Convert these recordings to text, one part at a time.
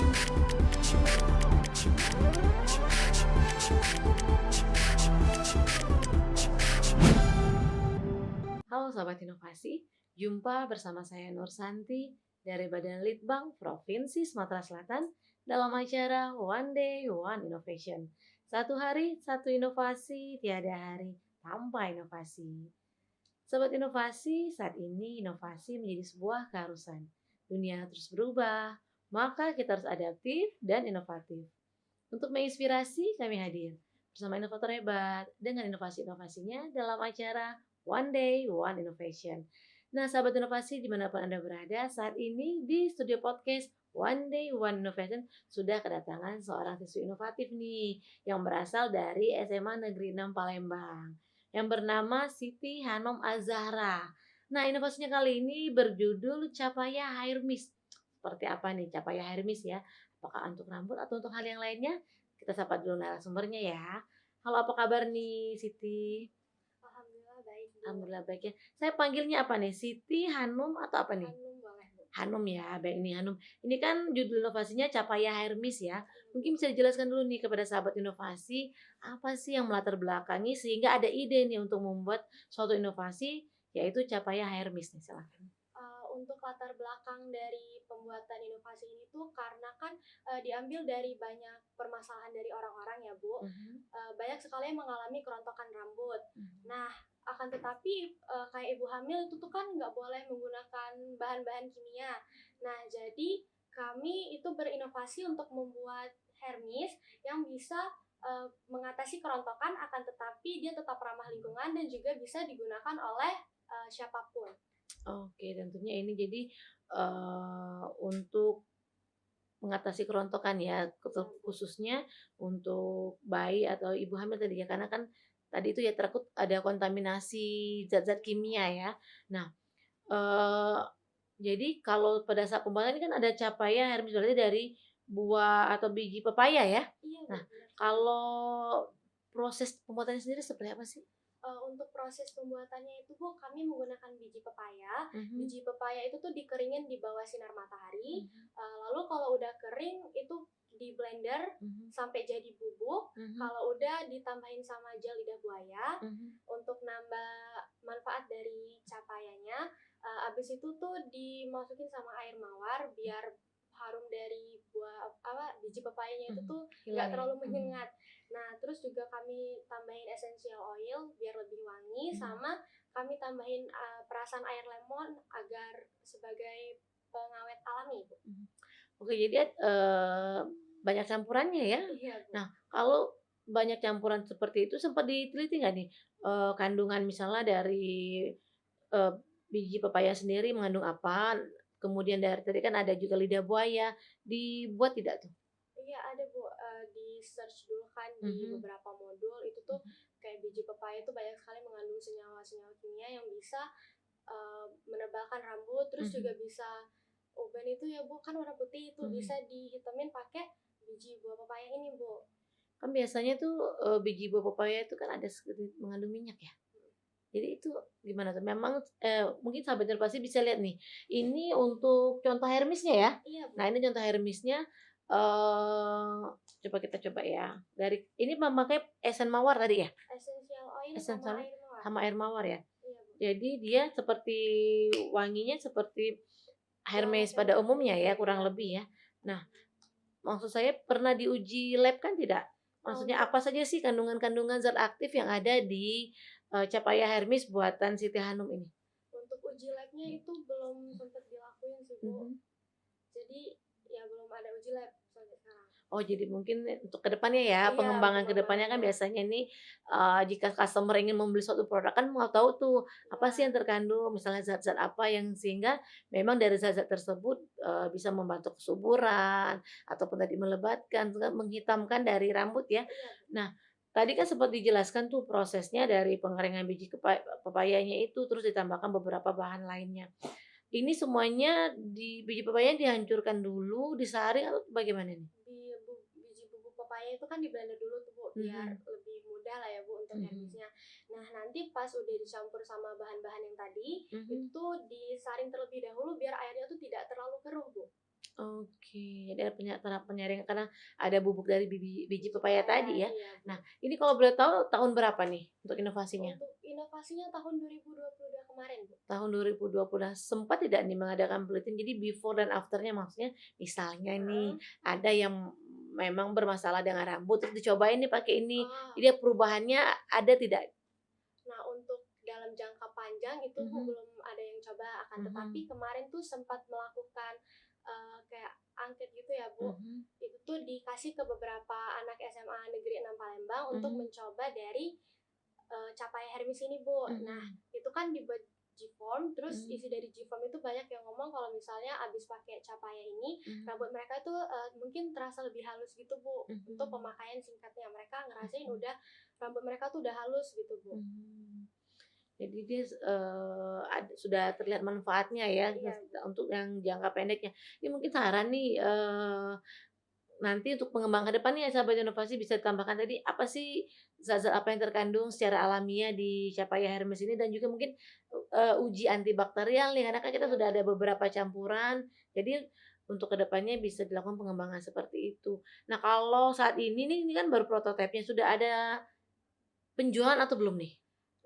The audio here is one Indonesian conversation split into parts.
Halo Sobat Inovasi, jumpa bersama saya Nur Santi dari Badan Litbang Provinsi Sumatera Selatan dalam acara One Day One Innovation. Satu hari, satu inovasi, tiada hari tanpa inovasi. Sobat Inovasi, saat ini inovasi menjadi sebuah keharusan. Dunia terus berubah, maka kita harus adaptif dan inovatif. Untuk menginspirasi, kami hadir bersama inovator hebat dengan inovasi-inovasinya dalam acara One Day One Innovation. Nah, sahabat inovasi dimanapun Anda berada, saat ini di studio podcast One Day One Innovation sudah kedatangan seorang siswi inovatif nih yang berasal dari SMA Negeri 6 Palembang yang bernama Siti Hanom Azahra. Nah, inovasinya kali ini berjudul Capaya Hair Mist. Seperti apa nih Capaya Hair Mist ya? Apakah untuk rambut atau untuk hal yang lainnya? Kita sapa dulu narasumbernya ya. Halo, apa kabar nih Siti? Alhamdulillah baik, Bu. Alhamdulillah baik ya. Saya panggilnya apa nih? Siti, Hanum atau apa nih? Hanum boleh, Bu. Hanum ya, baik nih Hanum. Ini kan judul inovasinya Capaya Hair Mist ya. Mungkin bisa dijelaskan dulu nih kepada sahabat inovasi, apa sih yang melatar belakangi sehingga ada ide nih untuk membuat suatu inovasi yaitu Capaya Hair Mist nih, silakan. Untuk latar belakang dari pembuatan inovasi ini tuh karena kan diambil dari banyak permasalahan dari orang-orang ya, Bu. Banyak sekali yang mengalami kerontokan rambut. Nah, akan tetapi kayak ibu hamil itu tuh kan nggak boleh menggunakan bahan-bahan kimia. Nah, jadi kami itu berinovasi untuk membuat hair mist yang bisa mengatasi kerontokan, akan tetapi dia tetap ramah lingkungan dan juga bisa digunakan oleh siapapun. Oke, tentunya ini jadi untuk mengatasi kerontokan ya, khususnya untuk bayi atau ibu hamil tadi ya, karena kan tadi itu ya takut ada kontaminasi zat-zat kimia ya. Nah, eee, jadi kalau pada saat pembuatan ini kan ada capaya hermis berarti dari buah atau biji pepaya ya? Iya, Nah, benar. kalau proses pembuatannya sendiri seperti apa sih? Untuk proses pembuatannya itu, Bu, kami menggunakan biji pepaya. Mhm. Biji pepaya itu tuh dikeringin di bawah sinar matahari. Mhm. Lalu kalau udah kering itu di blender Mhm. sampai jadi bubuk. Mhm. Kalau udah ditambahin sama gel lidah buaya Mhm. untuk nambah manfaat dari capayanya. Abis itu tuh dimasukin sama air mawar biar harum dari buah apa biji pepayanya itu tuh nggak Hilang ya? terlalu menyengat. Nah, terus juga kami tambahin essential oil biar lebih wangi, sama kami tambahin perasan air lemon agar sebagai pengawet alami, Bu. Oke, jadi banyak campurannya ya? Iya, Bu. Nah, kalau banyak campuran seperti itu sempat diteliti nggak nih, kandungan misalnya dari, eee, biji pepaya sendiri mengandung apa, kemudian dari tadi kan ada juga lidah buaya, dibuat tidak tuh? Iya ada, Bu, di-search dulu kan di Mhm. beberapa modul itu tuh kayak biji pepaya itu banyak sekali mengandung senyawa-senyawa kimia yang bisa menebalkan rambut, terus juga Mhm. bisa uban itu ya, Bu, kan warna putih itu Mhm. bisa dihitamin pakai biji buah pepaya ini, Bu. Kan biasanya tuh, biji buah pepaya itu kan ada sedikit mengandung minyak ya? Jadi itu gimana tuh? Memang, mungkin sahabat pasti bisa lihat nih, ini untuk contoh hermisnya ya. Iya, Bu. Nah ini contoh hermisnya, coba kita coba ya, dari ini memakai esen mawar tadi ya? Essential oil Esen sama sawi air mawar. sama air mawar ya? Iya, Bu. Jadi dia seperti wanginya seperti Buah hermes pada pada umumnya umumnya ya, ya, kurang Bu. lebih ya. Nah, maksud saya pernah diuji lab kan tidak? Maksudnya Untuk apa saja sih kandungan-kandungan zat aktif yang ada di, Capaya Hermis buatan Siti Hanum ini? untuk uji labnya itu belum sempat dilakuin sih, Bu. Mhm. Jadi ya belum ada uji lab sampai sekarang. Oh, jadi mungkin untuk kedepannya ya, Iya, untuk pengembangan kedepannya kan pengembangannya. biasanya ini, jika customer ingin membeli suatu produk kan mau tahu tuh, apa sih yang Iya. terkandung, misalnya zat-zat apa yang sehingga memang dari zat-zat tersebut, bisa membantu kesuburan, ataupun tadi melebatkan, juga menghitamkan dari rambut ya. Iya, Bu. Nah, tadi kan sempat dijelaskan tuh prosesnya dari pengeringan biji pepayanya itu, terus ditambahkan beberapa bahan lainnya. Ini semuanya di biji pepayanya dihancurkan dulu, disaring atau bagaimana nih? Biji bubuk pepaya itu kan di blender dulu tuh, Bu, biar Mhm. lebih mudah lah ya, Bu, untuk Mhm. hernisnya. Nah, nanti pas udah dicampur sama bahan-bahan yang tadi, itu Mhm. tuh disaring terlebih dahulu biar airnya tuh tidak terlalu keruh, Bu. Oke, jadi ada tahap penyaringan karena ada bubuk dari biji pepaya tadi ya. Iya, Nah, Bu. ini kalau boleh tahu tahun berapa nih untuk inovasinya? Untuk inovasinya tahun 2022 kemarin, Bu. Tahun 2020. Nah, sempat tidak nih mengadakan penelitian jadi before dan afternya maksudnya misalnya nih Heeh. ada yang memang bermasalah dengan rambut terus dicobain nih pakai ini. Oh. Jadi perubahannya ada tidak? Nah, untuk dalam jangka panjang itu Bu Mhm, belum ada yang coba, akan tetapi mhm, kemarin tuh sempat melakukan kayak angket gitu ya Bu. mhm, Itu tuh dikasih ke beberapa anak SMA Negeri 6 Palembang untuk mhm, mencoba dari Capaya Hermes ini Bu. Nah, mhm, itu kan dibuat G-form, terus mhm, isi dari G-form itu banyak yang ngomong kalau misalnya abis pakai Capaya ini, mhm, rambut mereka tuh mungkin terasa lebih halus gitu Bu. Untuk mhm, pemakaian singkatnya, mereka ngerasain mhm, udah rambut mereka tuh udah halus gitu Bu. mhm. Jadi dia, sudah terlihat manfaatnya ya Iya Bu. untuk yang jangka pendeknya. Ini mungkin saran nih, nanti untuk pengembangan ke depannya sahabat inovasi bisa ditambahkan tadi, apa sih zat-zat apa yang terkandung secara alamiah di Capaya Hermes ini dan juga mungkin, uji antibakterial nih, karena kan kita Iya sudah ada Bu. beberapa campuran, jadi untuk ke depannya bisa dilakukan pengembangan seperti itu. Nah kalau saat ini kan baru prototipenya, sudah ada penjualan atau belum nih?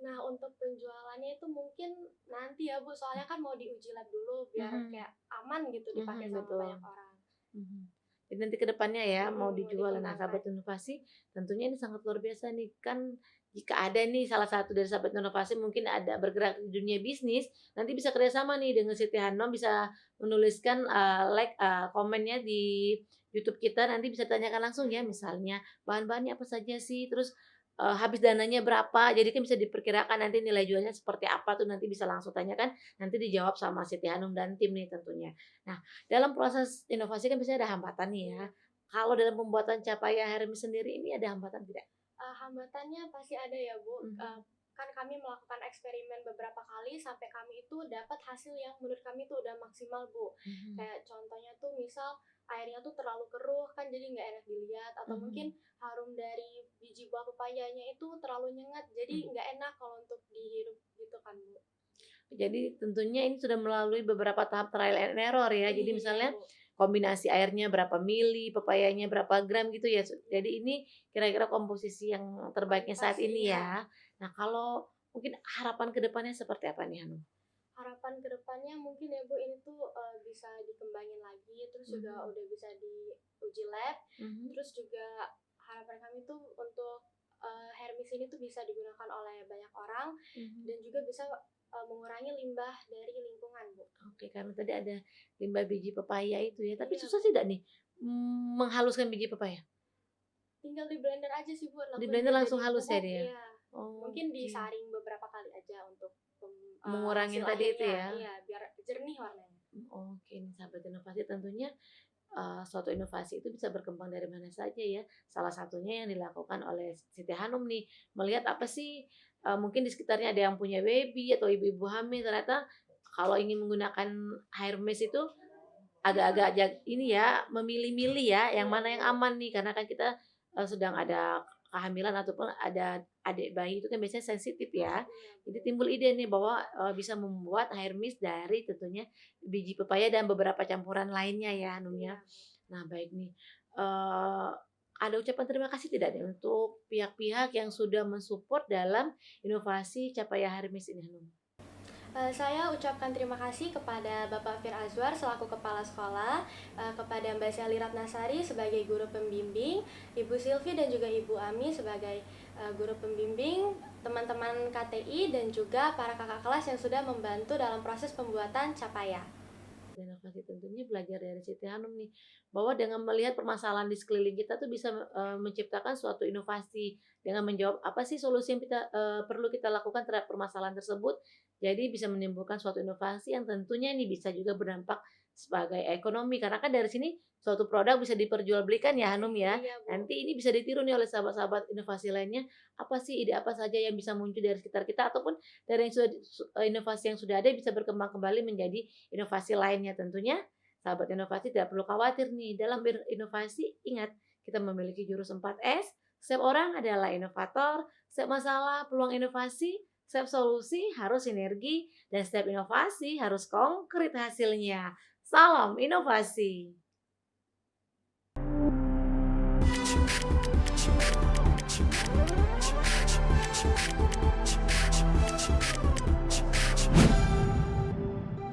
Nah, untuk penjualannya itu mungkin nanti ya Bu, soalnya kan mau diuji lab dulu biar Mhm, kayak aman gitu dipakai mhm, sama banyak betul. orang. Mhm. Jadi nanti ke depannya ya mau Mhm, mau dijual. Nah, dikembangkan. sahabat inovasi tentunya ini sangat luar biasa nih. Kan jika ada nih salah satu dari sahabat inovasi mungkin ada bergerak di dunia bisnis, nanti bisa kerjasama nih dengan Siti Hanom bisa menuliskan like komennya di YouTube kita nanti bisa tanyakan langsung ya misalnya bahan-bahannya apa saja sih, terus habis dananya berapa, jadi kan bisa diperkirakan nanti nilai jualnya seperti apa tuh nanti bisa langsung tanyakan, nanti dijawab sama Siti Hanum dan tim nih tentunya. Nah, dalam proses inovasi kan biasanya ada hambatan nih ya. Iya. Kalau dalam pembuatan capaian Hermes sendiri ini ada hambatan tidak? Hambatannya pasti ada ya Bu, Mhm, kan kami melakukan eksperimen beberapa kali sampai kami itu dapat hasil yang menurut kami tuh udah maksimal Bu. mhm, Kayak contohnya tuh misal airnya tuh terlalu keruh kan jadi nggak enak dilihat, atau mhm, mungkin harum dari biji buah pepayanya itu terlalu nyengat jadi mhm. nggak enak kalau untuk dihirup gitu kan Bu. Jadi tentunya ini sudah melalui beberapa tahap trial and error ya. Jadi Iya misalnya Bu. kombinasi airnya berapa mili, pepayanya berapa gram gitu ya. Iya, Jadi ini kira-kira komposisi yang paling terbaiknya pas saat ini iya. ya. Nah, kalau mungkin harapan ke depannya seperti apa nih, Hanum? Harapan kedepannya mungkin ya Bu ini tuh bisa dikembangin lagi, terus juga Mhm, udah bisa diuji lab, mhm, terus juga harapan kami tuh untuk Hermes ini tuh bisa digunakan oleh banyak orang mhm. dan juga bisa mengurangi limbah dari lingkungan Bu. Oke, karena tadi ada limbah biji pepaya itu ya. Tapi Iya susah Bu, tidak nih menghaluskan biji pepaya? tinggal di blender aja sih Bu, Di langsung blender dia langsung jadi halus ya bubuk, dia? iya. Mungkin Oke. disaring beberapa kali aja untuk Mengurangin hasil tadi itu akhirnya, ya? iya biar jernih warnanya. Oke nih sahabat inovasi tentunya, suatu inovasi itu bisa berkembang dari mana saja ya. Salah satunya yang dilakukan oleh Siti Hanum nih, melihat apa sih, mungkin di sekitarnya ada yang punya baby atau ibu-ibu hamil ternyata kalau ingin menggunakan Hermes itu agak-agak ini ya, memilih-milih ya, yang Iya mana yang Bu, aman nih, karena kan kita, sedang ada kehamilan ataupun ada adik bayi itu kan biasanya sensitif ya. iya Jadi Bu, timbul ide nih bahwa, bisa membuat air mix dari tentunya biji pepaya dan beberapa campuran lainnya ya, Hanum ya. iya Bu. Nah baik nih, ada ucapan terima kasih tidak nih untuk pihak-pihak yang sudah mensupport dalam inovasi Capaya Hermes ini, Hanum? Saya ucapkan terima kasih kepada Bapak Fir Azwar selaku Kepala Sekolah, kepada Mbak Sally Ratnasari sebagai guru pembimbing, Ibu Silvi dan juga Ibu Ami sebagai guru pembimbing, teman-teman KTI dan juga para kakak kelas yang sudah membantu dalam proses pembuatan capaya. Dan inovasi tentunya belajar dari Siti Hanum nih, bahwa dengan melihat permasalahan di sekeliling kita tuh bisa, menciptakan suatu inovasi dengan menjawab apa sih solusi yang kita, perlu kita lakukan terhadap permasalahan tersebut. Jadi bisa menimbulkan suatu inovasi yang tentunya nih bisa juga berdampak sebagai ekonomi, karena kan dari sini suatu produk bisa diperjualbelikan ya Hanum ya. Iya Bu, Nanti ini bisa ditiru nih oleh sahabat-sahabat inovasi lainnya, apa sih ide apa saja yang bisa muncul dari sekitar kita ataupun dari yang sudah inovasi yang sudah ada bisa berkembang kembali menjadi inovasi lainnya tentunya sahabat inovasi tidak perlu khawatir nih dalam berinovasi ingat kita memiliki jurus 4S, setiap orang adalah inovator, setiap masalah peluang inovasi, setiap solusi harus sinergi dan setiap inovasi harus konkret hasilnya. Salam inovasi. you.